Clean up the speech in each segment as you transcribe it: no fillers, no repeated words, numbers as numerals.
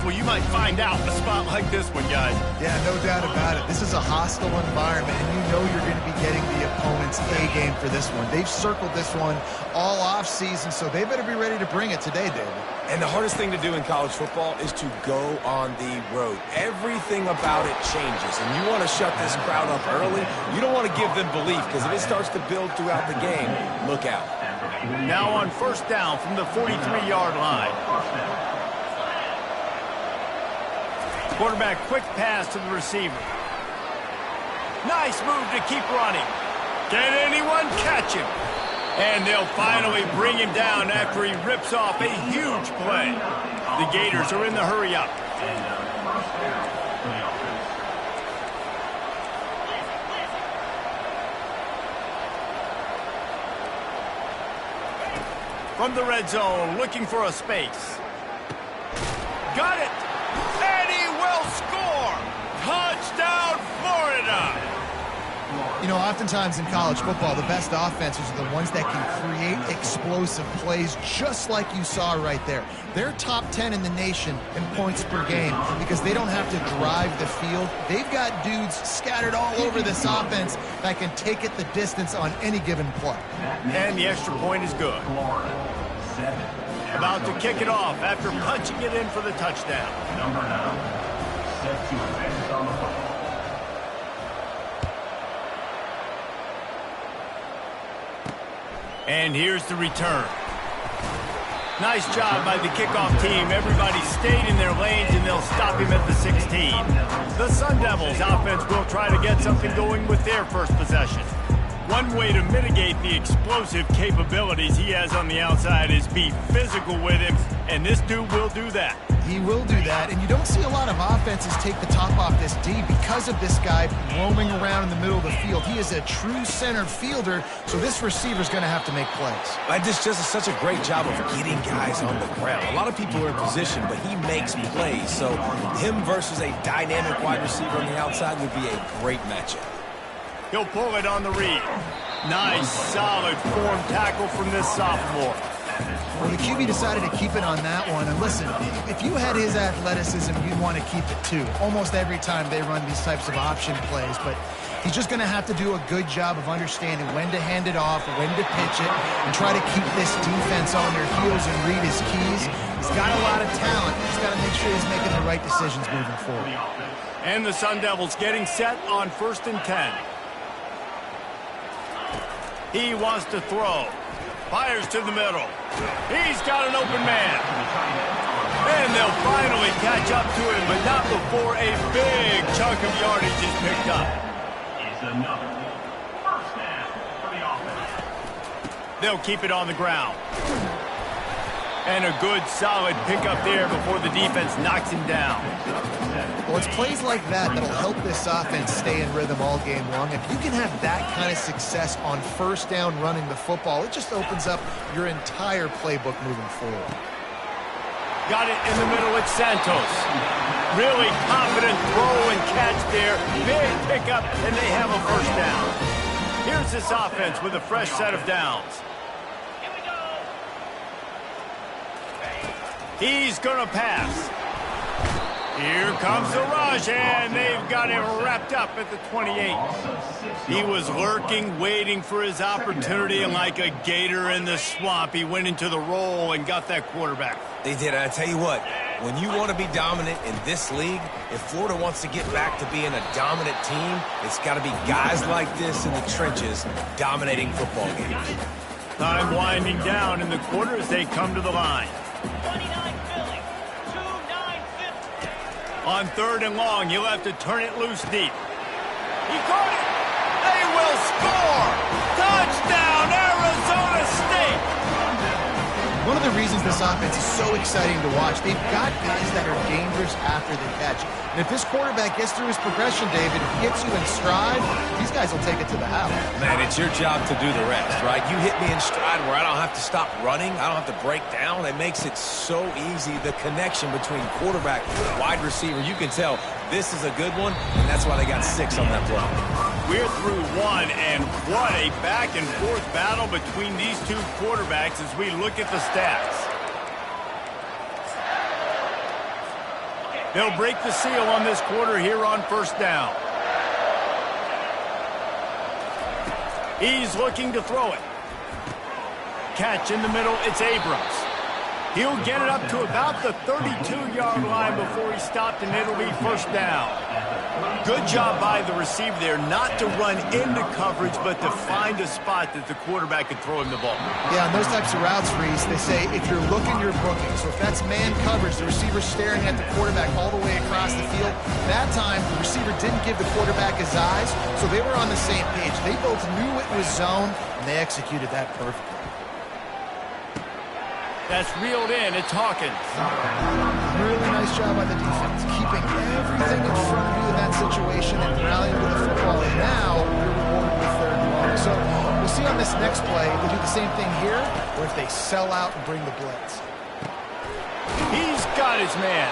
Well, you might find out in a spot like this one, guys. Yeah, no doubt about it. This is a hostile environment, and you know you're going to be getting the opponent's A-game for this one. They've circled this one all off-season, so they better be ready to bring it today, David. And the hardest thing to do in college football is to go on the road. Everything about it changes, and you want to shut this crowd up early. You don't want to give them belief, because if it starts to build throughout the game, look out. Now on first down from the 43-yard line. Quarterback quick pass to the receiver. Nice move to keep running. Can anyone catch him? And they'll finally bring him down after he rips off a huge play. The Gators are in the hurry-up. From the red zone, looking for a space. Got it! And he will score! Touchdown, Florida! You know, oftentimes in college football, the best offenses are the ones that can create explosive plays, just like you saw right there. They're top 10 in the nation in points per game because they don't have to drive the field. They've got dudes scattered all over this offense that can take it the distance on any given play. And the extra point is good. About to kick it off after punching it in for the touchdown. Number 9, set to advance on the football. And here's the return. Nice job by the kickoff team. Everybody stayed in their lanes, and they'll stop him at the 16. The Sun Devils offense will try to get something going with their first possession. One way to mitigate the explosive capabilities he has on the outside is be physical with him, and this dude will do that. He will do that, and you don't see a lot of offenses take the top off this D because of this guy roaming around in the middle of the field. He is a true center fielder, so this receiver's going to have to make plays. This just is such a great job of getting guys on the ground. A lot of people are in position, but he makes plays, so him versus a dynamic wide receiver on the outside would be a great matchup. He'll pull it on the read. Nice, solid form tackle from this sophomore. Well, the QB decided to keep it on that one. And listen, if you had his athleticism, you'd want to keep it too. Almost every time they run these types of option plays. But he's just going to have to do a good job of understanding when to hand it off, when to pitch it, and try to keep this defense on their heels and read his keys. He's got a lot of talent. He's got to make sure he's making the right decisions moving forward. And the Sun Devils getting set on 1st and 10. He wants to throw. Fires to the middle. He's got an open man. And they'll finally catch up to him, but not before a big chunk of yardage is picked up. It's another first down for the offense. They'll keep it on the ground. And a good, solid pickup there before the defense knocks him down. Well, it's plays like that that'll help this offense stay in rhythm all game long. If you can have that kind of success on first down running the football, it just opens up your entire playbook moving forward. Got it in the middle with Santos. Really confident throw and catch there. Big pickup, and they have a first down. Here's this offense with a fresh set of downs. He's going to pass. Here comes the rush, and they've got him wrapped up at the 28. He was lurking, waiting for his opportunity, and like a gator in the swamp, he went into the roll and got that quarterback. They did. I tell you what, when you want to be dominant in this league, if Florida wants to get back to being a dominant team, it's got to be guys like this in the trenches dominating football games. Time winding down in the quarter as they come to the line. On 3rd and long, you'll have to turn it loose deep. He caught it! They will score! Touchdown, Arizona State! One of the reasons this offense is so exciting to watch, they've got guys that are dangerous after the catch. And if this quarterback gets through his progression, David, if he gets you in stride, these guys will take it to the house. Man, it's your job to do the rest, right? You hit me in stride where I don't have to stop running. I don't have to break down. It makes it so easy. The connection between quarterback and wide receiver, you can tell this is a good one, and that's why they got 6 on that play. We're through 1, and what a back-and-forth battle between these two quarterbacks as we look at the stats. They'll break the seal on this quarter here on first down. He's looking to throw it. Catch in the middle, it's Abrams. He'll get it up to about the 32-yard line before he stopped, and it'll be first down. Good job by the receiver there not to run into coverage, but to find a spot that the quarterback could throw him the ball. Yeah, on those types of routes, Reese, they say if you're looking, you're booking. So if that's man coverage, the receiver's staring at the quarterback all the way across the field. That time, the receiver didn't give the quarterback his eyes, so they were on the same page. They both knew it was zone, and they executed that perfectly. That's reeled in. It's Hawkins. Really nice job by the defense, keeping everything in front of you in that situation and rallying with the football. And now you're rewarded with third and long. So we'll see on this next play if they do the same thing here or if they sell out and bring the blitz. He's got his man.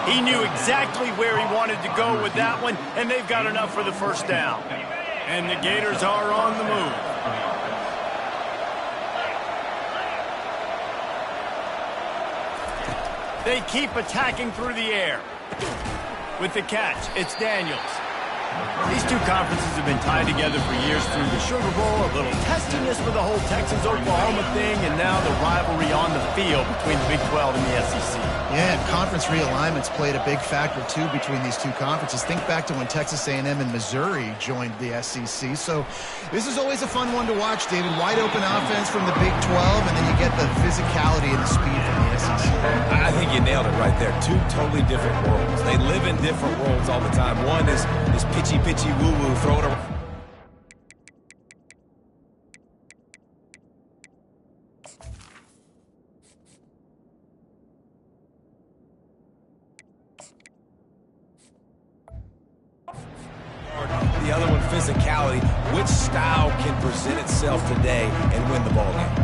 He knew exactly where he wanted to go with that one, and they've got enough for the first down. And the Gators are on the move. They keep attacking through the air. With the catch, it's Daniels. These two conferences have been tied together for years through the Sugar Bowl, a little testiness for the whole Texas-Oklahoma thing, and now the rivalry on the field between the Big 12 and the SEC. Yeah, and conference realignments played a big factor, too, between these two conferences. Think back to when Texas A&M and Missouri joined the SEC. So this is always a fun one to watch, David. Wide open offense from the Big 12, and then you get the physicality and the speed from the SEC. I think you nailed it right there. Two totally different worlds. They live in different worlds all the time. One is pitchy, woo-woo, throw it around. The other one, physicality. Which style can present itself today and win the ball game?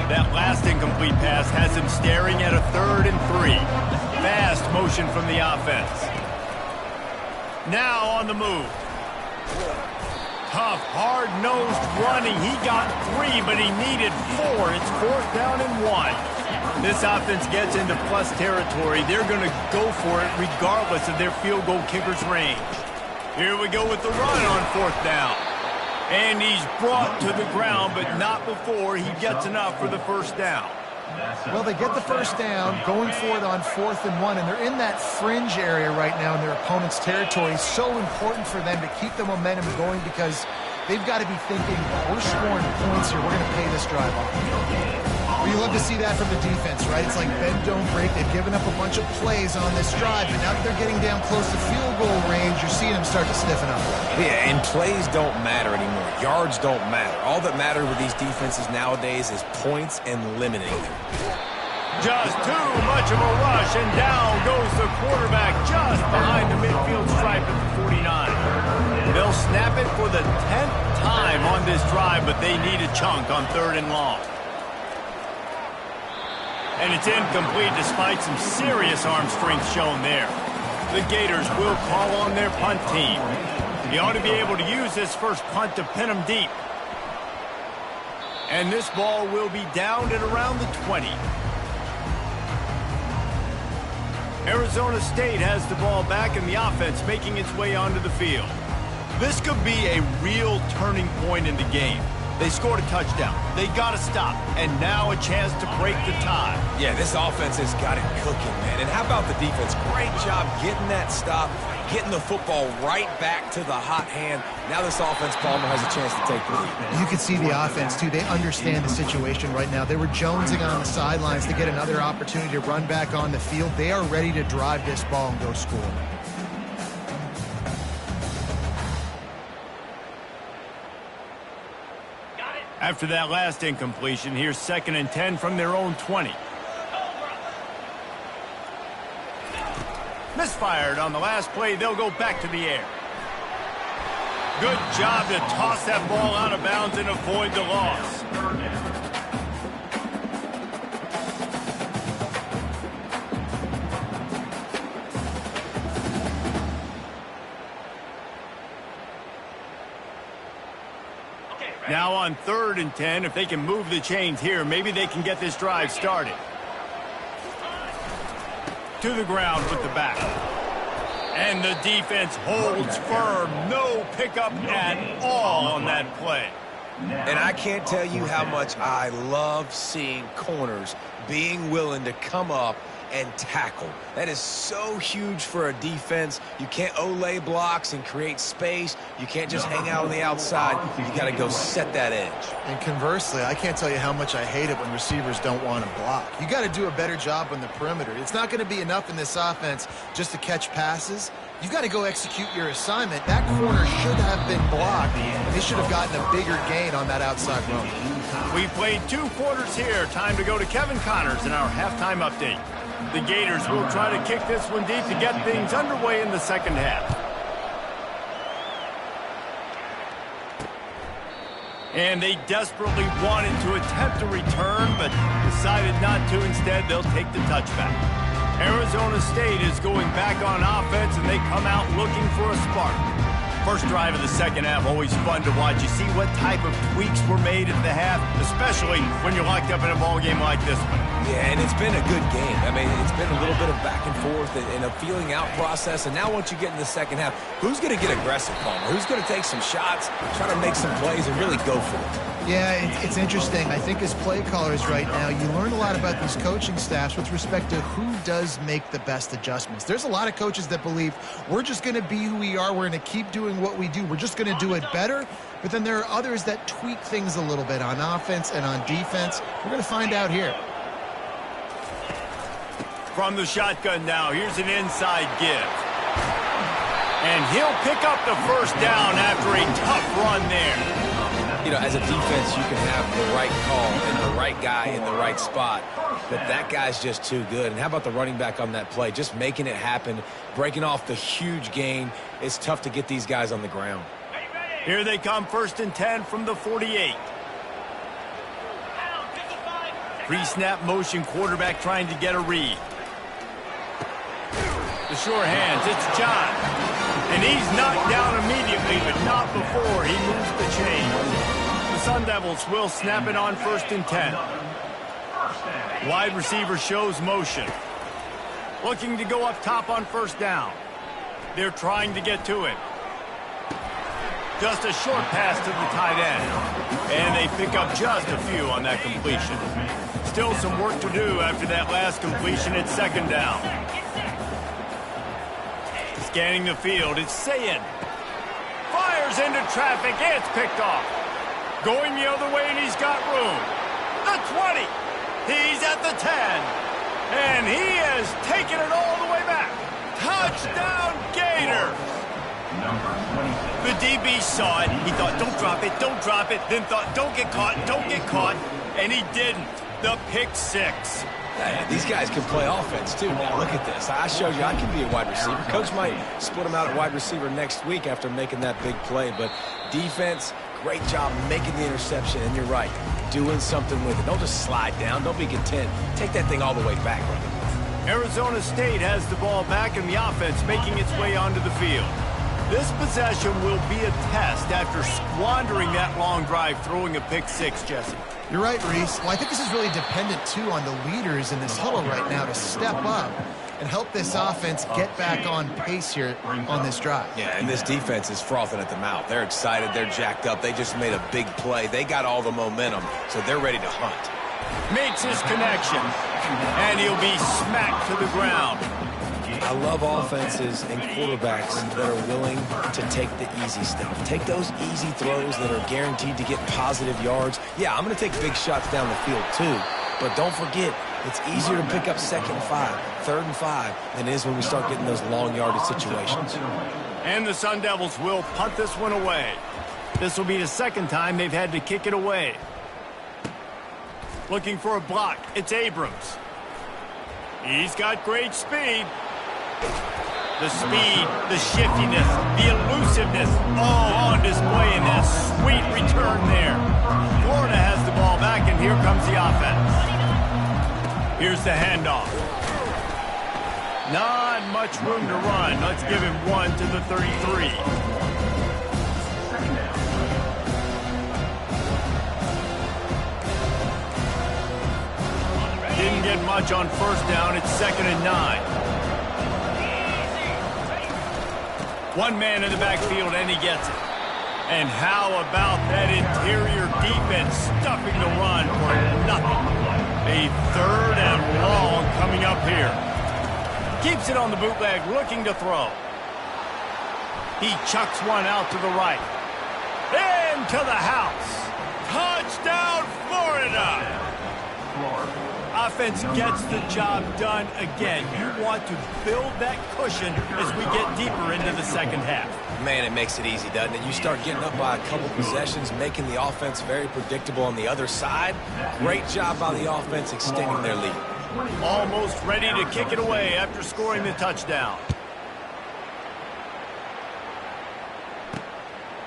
That last incomplete pass has him staring at a 3rd and 3. Fast motion from the offense. Now on the move. Tough, hard-nosed running. He got 3, but he needed 4. It's 4th down and 1. This offense gets into plus territory. They're going to go for it regardless of their field goal kicker's range. Here we go with the run on 4th down. And he's brought to the ground, but not before he gets enough for the first down. Well, they get the first down, going for it on 4th and 1, and they're in that fringe area right now in their opponent's territory. It's so important for them to keep the momentum going because they've got to be thinking, we're scoring points here. We're going to pay this drive off. Well, you love to see that from the defense, right? It's like bend, don't break. They've given up a bunch of plays on this drive, but now that they're getting down close to field goal range, you're seeing them start to stiffen up. Yeah, and plays don't matter anymore. Yards don't matter. All that matters with these defenses nowadays is points and limiting them. Just too much of a rush, and down goes the quarterback just behind the midfield stripe at the 49. They'll snap it for the 10th time on this drive, but they need a chunk on 3rd and long. And it's incomplete despite some serious arm strength shown there. The Gators will call on their punt team. He ought to be able to use this first punt to pin them deep. And this ball will be down at around the 20. Arizona State has the ball back and the offense making its way onto the field. This could be a real turning point in the game. They scored a touchdown. They got to stop. And now a chance to break the tie. Yeah, this offense has got it cooking, man. And how about the defense? Great job getting that stop, getting the football right back to the hot hand. Now this offense, Palmer, has a chance to take the lead. You can see the offense, too. They understand the situation right now. They were jonesing on the sidelines to get another opportunity to run back on the field. They are ready to drive this ball and go score. After that last incompletion, here's 2nd and 10 from their own 20. Misfired on the last play. They'll go back to the air. Good job to toss that ball out of bounds and avoid the loss. Now on 3rd and 10, if they can move the chains here, maybe they can get this drive started. to the ground with the back. And the defense holds firm. No pickup at all on that play. And I can't tell you how much I love seeing corners being willing to come up and tackle. That is so huge for a defense. You can't olay blocks and create space. You can't just hang out on the outside. You got to go set that edge. And conversely, I can't tell you how much I hate it when receivers don't want to block. You got to do a better job on the perimeter. It's not going to be enough in this offense just to catch passes. You've got to go execute your assignment. That corner should have been blocked. They should have gotten a bigger gain on that outside run. We played 2 quarters here. Time to go to Kevin Connors in our halftime update. The Gators will try to kick this one deep to get things underway in the second half. And they desperately wanted to attempt a return, but decided not to. Instead, they'll take the touchback. Arizona State is going back on offense, and they come out looking for a spark. First drive of the second half, always fun to watch. You see what type of tweaks were made at the half, especially when you're locked up in a ball game like this one. Yeah, and it's been a good game. I mean, it's been a little bit of back and forth and a feeling out process. And now once you get in the second half, who's going to get aggressive, Palmer? Who's going to take some shots, try to make some plays, and really go for it? Yeah, it's interesting. I think as play callers right now, you learn a lot about these coaching staffs with respect to who does make the best adjustments. There's a lot of coaches that believe we're just going to be who we are. We're going to keep doing what we do. We're just going to do it better. But then there are others that tweak things a little bit on offense and on defense. We're going to find out here. From the shotgun now, here's an inside give. And he'll pick up the first down after a tough run there. You know, as a defense, you can have the right call and the right guy in the right spot, but that guy's just too good. And how about the running back on that play? Just making it happen, breaking off the huge gain. It's tough to get these guys on the ground. Here they come, 1st and 10 from the 48. Pre-snap motion, quarterback trying to get a read. The sure hands, it's John. And he's knocked down immediately, but not before he moves the chain. The Sun Devils will snap it on 1st and 10. Wide receiver shows motion. Looking to go up top on 1st down. They're trying to get to it. Just a short pass to the tight end. And they pick up just a few on that completion. Still some work to do after that last completion at 2nd down. Scanning the field, it's Sayin. Fires into traffic, it's picked off. Going the other way, and he's got room. The 20. He's at the 10. And he has taken it all the way back. Touchdown, Gators. The DB saw it. He thought, don't drop it, don't drop it. Then thought, don't get caught, don't get caught. And he didn't. The pick 6. These guys can play offense, too. Now, look at this. I showed you I can be a wide receiver. Coach might split him out at wide receiver next week after making that big play. But defense, great job making the interception. And you're right, doing something with it. Don't just slide down. Don't be content. Take that thing all the way back. Arizona State has the ball back and the offense making its way onto the field. This possession will be a test after squandering that long drive, throwing a pick 6, Jesse. You're right, Reese. Well, I think this is really dependent, too, on the leaders in this huddle right now to step up and help this offense get back on pace here on this drive. Yeah, and this defense is frothing at the mouth. They're excited. They're jacked up. They just made a big play. They got all the momentum, so they're ready to hunt. Makes his connection, and he'll be smacked to the ground. I love offenses and quarterbacks that are willing to take the easy stuff. Take those easy throws that are guaranteed to get positive yards. Yeah, I'm going to take big shots down the field too. But don't forget, it's easier to pick up 2nd and 5, 3rd and 5 than it is when we start getting those long yardage situations. And the Sun Devils will punt this one away. This will be the 2nd time they've had to kick it away. Looking for a block. It's Abrams. He's got great speed. The speed, the shiftiness, the elusiveness, all on display in that sweet return there. Florida has the ball back, and here comes the offense. Here's the handoff. Not much room to run. Let's give him 1 to the 33. Didn't get much on 1st down. It's 2nd and 9. One man in the backfield, and he gets it. And how about that interior defense stuffing the run for nothing? A 3rd and long coming up here. Keeps it on the bootleg, looking to throw. He chucks one out to the right. Into the house. Touchdown, Florida! Offense gets the job done again. You want to build that cushion as we get deeper into the second half. Man, it makes it easy, doesn't it? You start getting up by a couple possessions, making the offense very predictable on the other side. Great job by the offense extending their lead. Almost ready to kick it away after scoring the touchdown.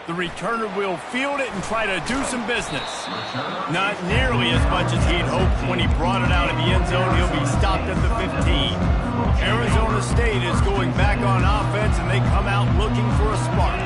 The returner will field it and try to do some business. Not nearly as much as he'd hoped when he brought it out of the end zone. He'll be stopped at the 15. Arizona State is going back on offense, and they come out looking for a spark.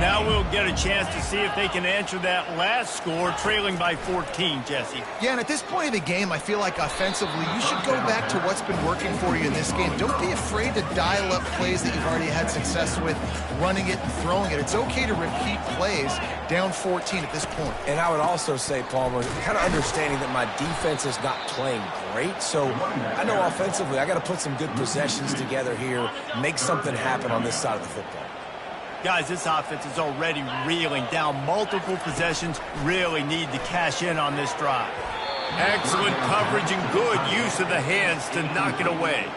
Now we'll get a chance to see if they can answer that last score, trailing by 14, Jesse. Yeah, and at this point of the game, I feel like offensively, you should go back to what's been working for you in this game. Don't be afraid to dial up plays that you've already had success with, running it and throwing it. It's okay to repeat plays down 14 at this point. And I would also say, Palmer, kind of understanding that my defense is not playing great, so I know offensively I got to put some good possessions together here, make something happen on this side of the football. Guys, this offense is already reeling down multiple possessions. Really need to cash in on this drive. Excellent coverage and good use of the hands to knock it away.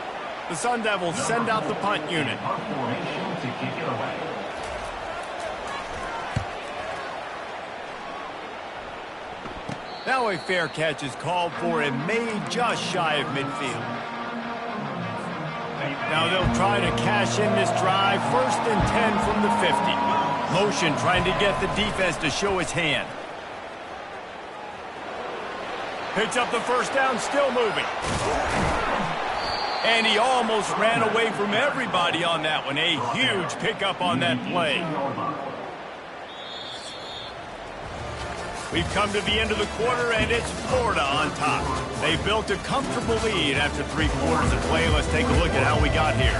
The Sun Devils send out the punt unit. Now a fair catch is called for and made just shy of midfield. Now they'll try to cash in this drive. 1st and 10 from the 50. Motion trying to get the defense to show its hand. Picks up the first down, still moving. And he almost ran away from everybody on that one. A huge pickup on that play. We've come to the end of the quarter, and it's Florida on top. They built a comfortable lead after 3 quarters of play. Let's take a look at how we got here.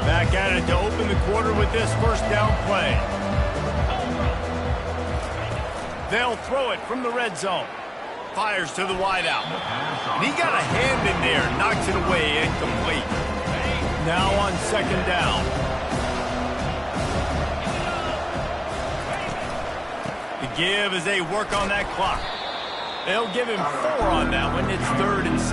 Back at it to open the quarter with this first down play. They'll throw it from the red zone. Fires to the wideout. He got a hand in there, knocks it away, incomplete. Now on 2nd down. The give as they work on that clock. They'll give him 4 on that one. It's 3rd and 6.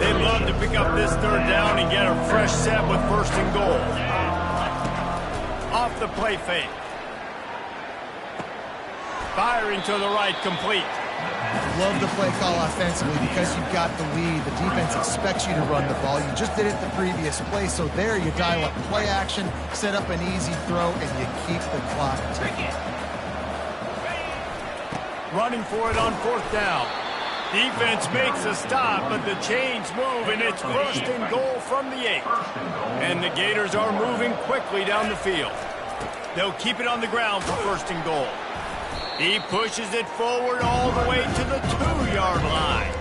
They'd love to pick up this 3rd down and get a fresh set with 1st and goal. Off the play fake. Firing to the right, complete. Love the play call offensively because you've got the lead. The defense expects you to run the ball. You just did it the previous play, so there you dial up play action, set up an easy throw, and you keep the clock ticking. Running for it on 4th down. Defense makes a stop, but the chains move, and it's 1st and goal from the 8. And the Gators are moving quickly down the field. They'll keep it on the ground for 1st and goal. He pushes it forward all the way to the 2-yard line.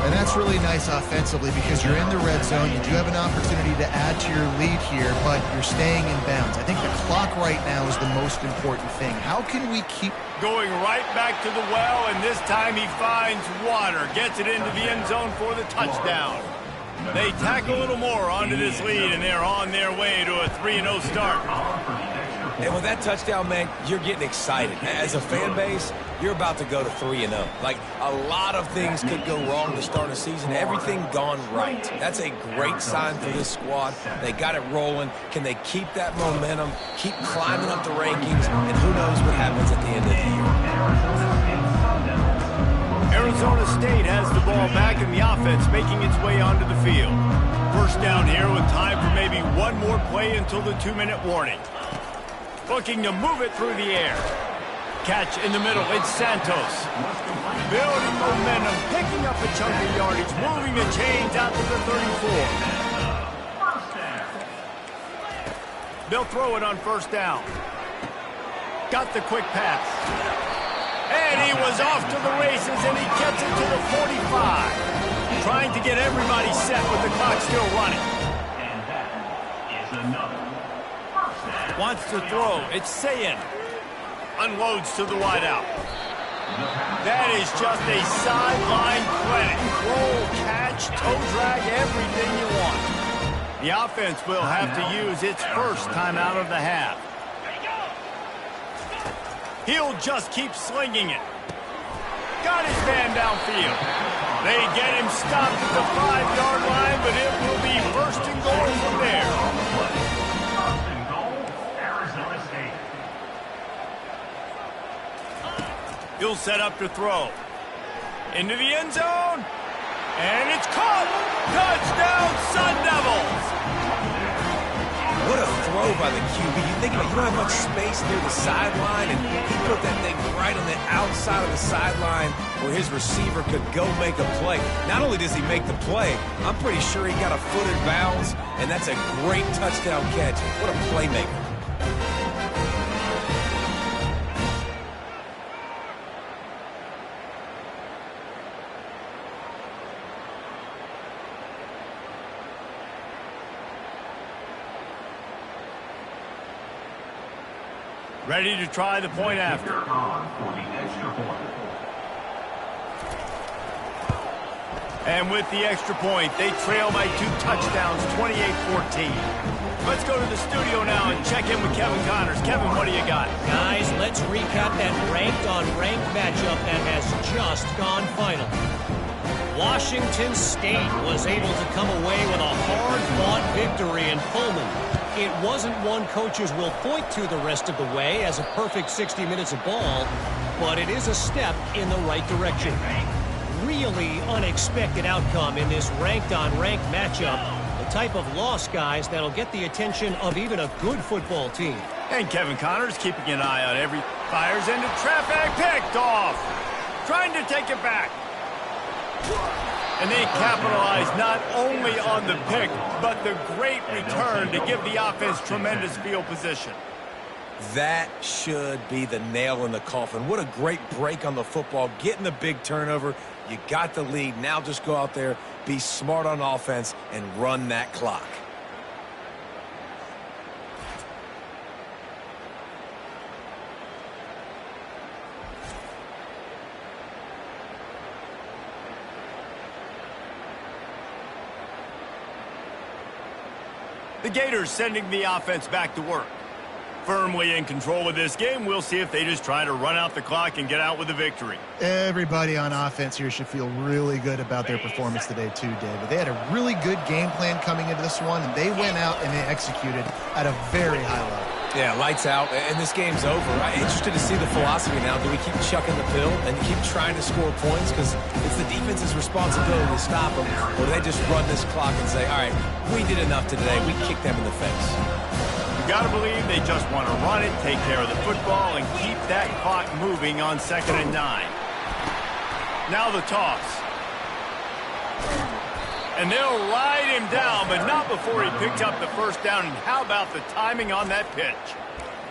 And that's really nice offensively because you're in the red zone. You do have an opportunity to add to your lead here, but you're staying in bounds. I think the clock right now is the most important thing. How can we keep going right back to the well, and this time he finds water, gets it into the end zone for the touchdown. They tack a little more onto this lead, and they're on their way to a 3-0 start. And with that touchdown, man, you're getting excited. As a fan base, you're about to go to 3-0. Like, a lot of things could go wrong to start a season. Everything gone right. That's a great sign for this squad. They got it rolling. Can they keep that momentum, keep climbing up the rankings, and who knows what happens at the end of the year. Arizona State has the ball back, and the offense making its way onto the field. 1st down here with time for maybe one more play until the 2-minute warning. Looking to move it through the air. Catch in the middle. It's Santos. Building momentum, picking up a chunk of yardage, moving the chains out to the 34. They'll throw it on first down. Got the quick pass. And he was off to the races, and he gets it to the 45. Trying to get everybody set with the clock still running. And that is another first down. Wants to throw. It's Sayin. Unloads to the wideout. That is just a sideline clinic. Roll, catch, toe drag, everything you want. The offense will have to use its first timeout of the half. He'll just keep slinging it. Got his man downfield. They get him stopped at the 5-yard line, but it will be first and goal from there. First and goal, Arizona State. He'll set up to throw. Into the end zone. And it's caught. Touchdown, Sun Devils. What a throw by the QB. You think about it, you don't have much space near the sideline, and he put that thing right on the outside of the sideline where his receiver could go make a play. Not only does he make the play, I'm pretty sure he got a foot in bounds, and that's a great touchdown catch. What a playmaker. Ready to try the point after. On for the extra point. And with the extra point, they trail by 2 touchdowns, 28-14. Let's go to the studio now and check in with Kevin Connors. Kevin, what do you got? Guys, let's recap that ranked-on-ranked matchup that has just gone final. Washington State was able to come away with a hard-fought victory in Pullman. It wasn't one coaches will point to the rest of the way as a perfect 60 minutes of ball, but it is a step in the right direction. Really unexpected outcome in this ranked-on-ranked matchup. The type of loss, guys, that'll get the attention of even a good football team. And Kevin Connors keeping an eye on every... Fires into traffic, picked off. Trying to take it back. And they capitalize not only on the pick, but the great return to give the offense tremendous field position. That should be the nail in the coffin. What a great break on the football. Getting the big turnover. You got the lead. Now just go out there, be smart on offense, and run that clock. The Gators sending the offense back to work. Firmly in control of this game. We'll see if they just try to run out the clock and get out with a victory. Everybody on offense here should feel really good about their performance today too, David. They had a really good game plan coming into this one, and they went out and they executed at a very high level. Yeah, lights out, and this game's over. I'm interested to see the philosophy now. Do we keep chucking the pill and keep trying to score points? Because it's the defense's responsibility to stop them. Or do they just run this clock and say, all right, we did enough today. We kicked them in the face. You got to believe they just want to run it, take care of the football, and keep that clock moving on 2nd and 9. Now the toss. And they'll ride him down, but not before he picks up the first down. And how about the timing on that pitch?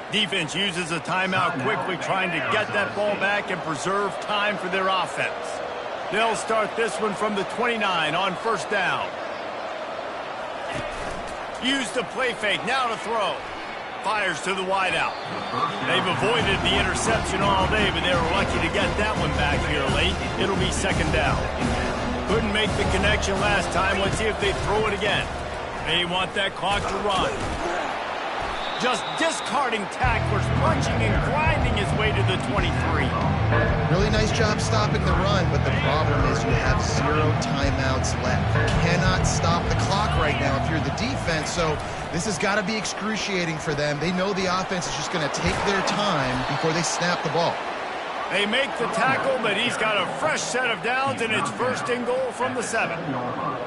Defense uses a timeout quickly, trying to get that ball back and preserve time for their offense. They'll start this one from the 29 on first down. Use the play fake, now to throw. Fires to the wideout. They've avoided the interception all day, but they were lucky to get that one back here late. It'll be 2nd down. Couldn't make the connection last time. Let's see if they throw it again. They want that clock to run. Just discarding tacklers, punching and grinding his way to the 23. Really nice job stopping the run, but the problem is you have 0 timeouts left. You cannot stop the clock right now if you're the defense, so this has got to be excruciating for them. They know the offense is just going to take their time before they snap the ball. They make the tackle, but he's got a fresh set of downs, and it's 1st and goal from the 7.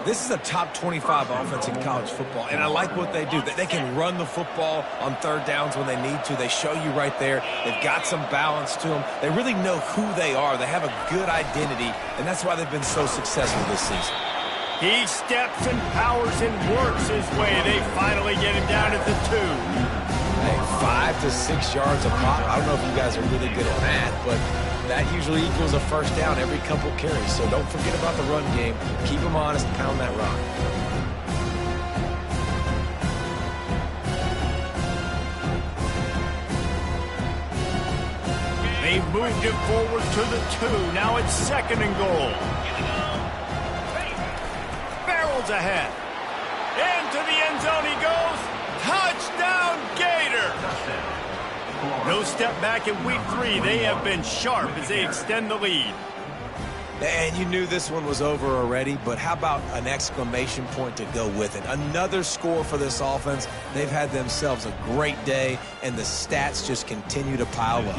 This is a top 25 offense in college football, and I like what they do. They can run the football on 3rd downs when they need to. They show you right there. They've got some balance to them. They really know who they are. They have a good identity, and that's why they've been so successful this season. He steps and powers and works his way. They finally get him down at the 2. 5 to 6 yards a pop. I don't know if you guys are really good at math, but that usually equals a first down every couple carries. So don't forget about the run game. Keep them honest, pound that rock. They've moved it forward to the 2. Now it's 2nd and goal. Barrels ahead. Into the end zone he goes. Touchdown, Gator! No step back in week 3. They have been sharp as they extend the lead. And you knew this one was over already, but how about an exclamation point to go with it? Another score for this offense. They've had themselves a great day, and the stats just continue to pile up.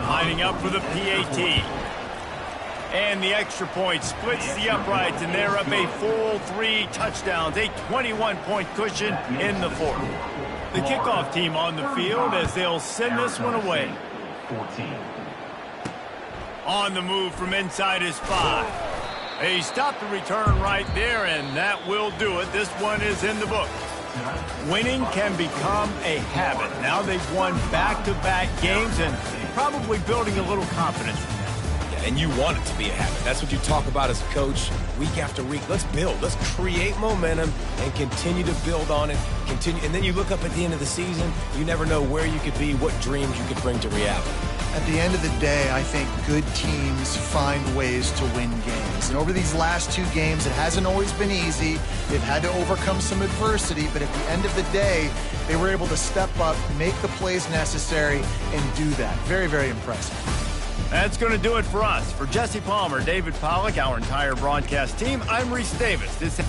Lining up for the PAT. And the extra point splits the uprights, and they're up a full 3 touchdowns, a 21-point cushion in the 4th. The kickoff team on the field as they'll send this one away. 14. On the move from inside his 5. He stopped the return right there, and that will do it. This one is in the book. Winning can become a habit. Now they've won back-to-back games and probably building a little confidence. And you want it to be a habit. That's what you talk about as a coach week after week. Let's build. Let's create momentum and continue to build on it. And then you look up at the end of the season, you never know where you could be, what dreams you could bring to reality. At the end of the day, I think good teams find ways to win games. And over these last 2 games, it hasn't always been easy. They've had to overcome some adversity, but at the end of the day, they were able to step up, make the plays necessary, and do that. Very, very impressive. That's going to do it for us. For Jesse Palmer, David Pollack, our entire broadcast team, I'm Reese Davis. This